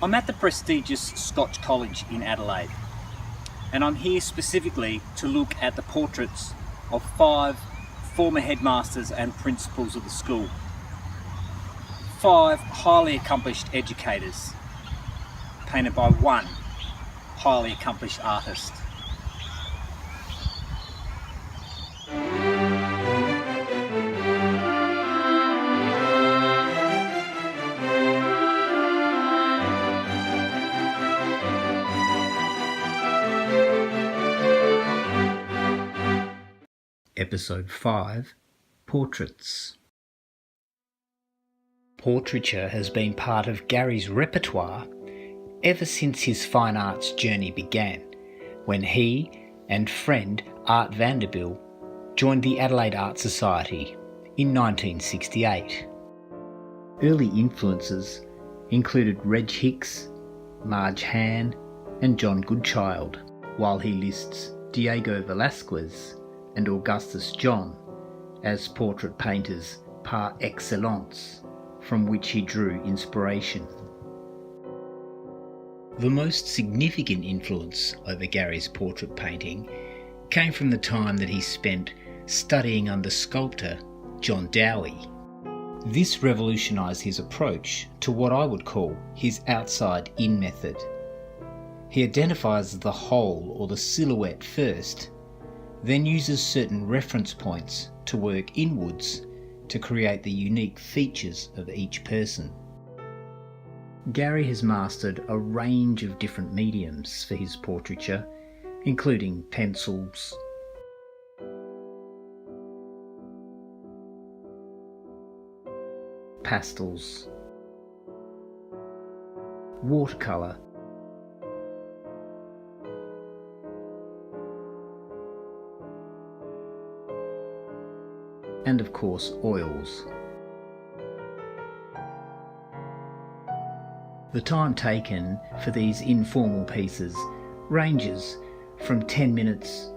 I'm at the prestigious Scotch College in Adelaide, and I'm here specifically to look at the portraits of 5 former headmasters and principals of the school. 5 highly accomplished educators, painted by one highly accomplished artist. Episode 5, Portraits. Portraiture has been part of Gary's repertoire ever since his fine arts journey began, when he and friend Art Vanderbilt joined the Adelaide Art Society in 1968. Early influences included Reg Hicks, Marge Han and John Goodchild, while he lists Diego Velázquez and Augustus John as portrait painters par excellence, from which he drew inspiration. The most significant influence over Gary's portrait painting came from the time that he spent studying under sculptor John Dowie. This revolutionised his approach to what I would call his outside-in method. He identifies the whole or the silhouette first, then uses certain reference points to work inwards to create the unique features of each person. Gary has mastered a range of different mediums for his portraiture, including pencils, pastels, watercolour, and of course oils. The time taken for these informal pieces ranges from 10 minutes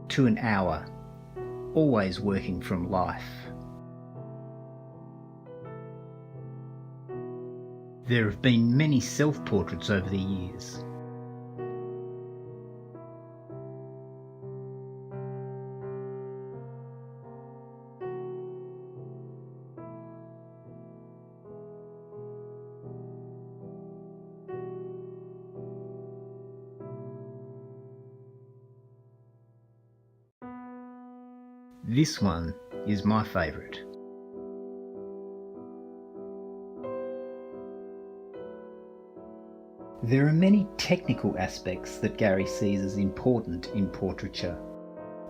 to an hour, always working from life. There have been many self-portraits over the years. This one is my favourite. There are many technical aspects that Gary sees as important in portraiture.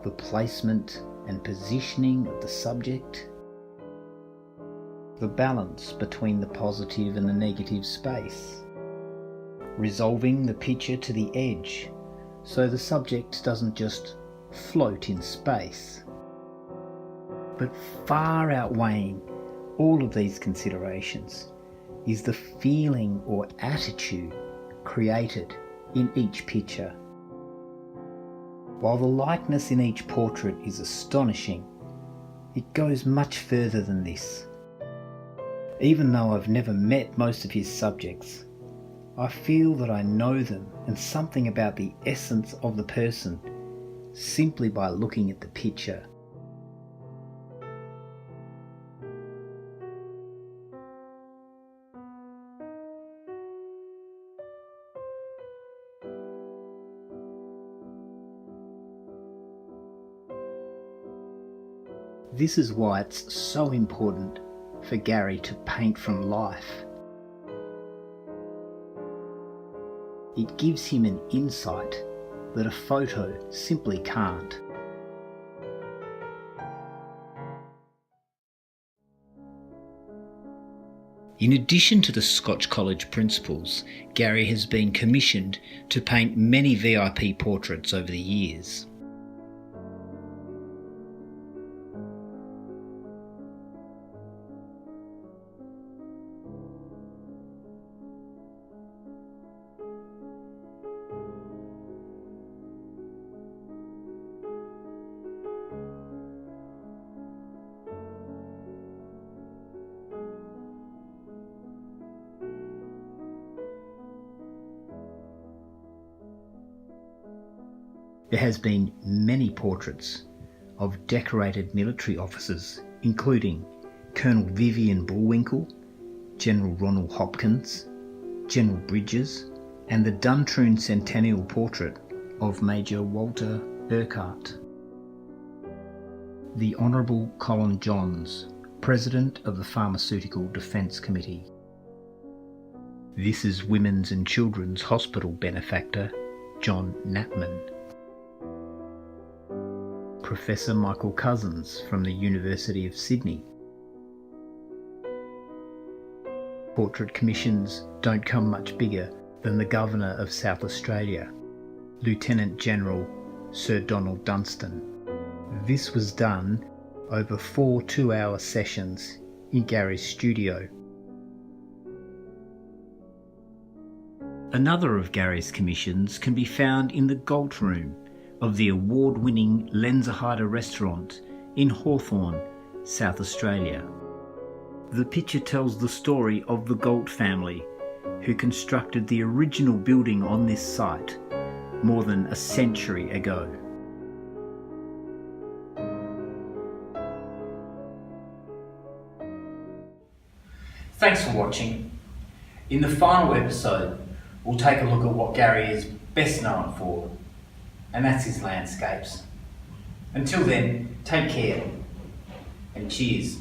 The placement and positioning of the subject, the balance between the positive and the negative space, resolving the picture to the edge so the subject doesn't just float in space. But far outweighing all of these considerations is the feeling or attitude created in each picture. While the likeness in each portrait is astonishing, it goes much further than this. Even though I've never met most of his subjects, I feel that I know them and something about the essence of the person simply by looking at the picture. This is why it's so important for Gary to paint from life. It gives him an insight that a photo simply can't. In addition to the Scotch College principals, Gary has been commissioned to paint many VIP portraits over the years. There has been many portraits of decorated military officers, including Colonel Vivian Bullwinkle, General Ronald Hopkins, General Bridges, and the Duntroon Centennial portrait of Major Walter Urquhart. The Honourable Colin Johns, President of the Pharmaceutical Defence Committee. This is Women's and Children's Hospital benefactor John Knapman. Professor Michael Cousins from the University of Sydney. Portrait commissions don't come much bigger than the Governor of South Australia, Lieutenant General Sir Donald Dunstan. This was done over 4 2-hour sessions in Gary's studio. Another of Gary's commissions can be found in the Galt Room of the award-winning Lenzerheide restaurant in Hawthorn, South Australia. The picture tells the story of the Galt family, who constructed the original building on this site more than a century ago. Thanks for watching. In the final episode, we'll take a look at what Gary is best known for, and that's his landscapes. Until then, take care and cheers.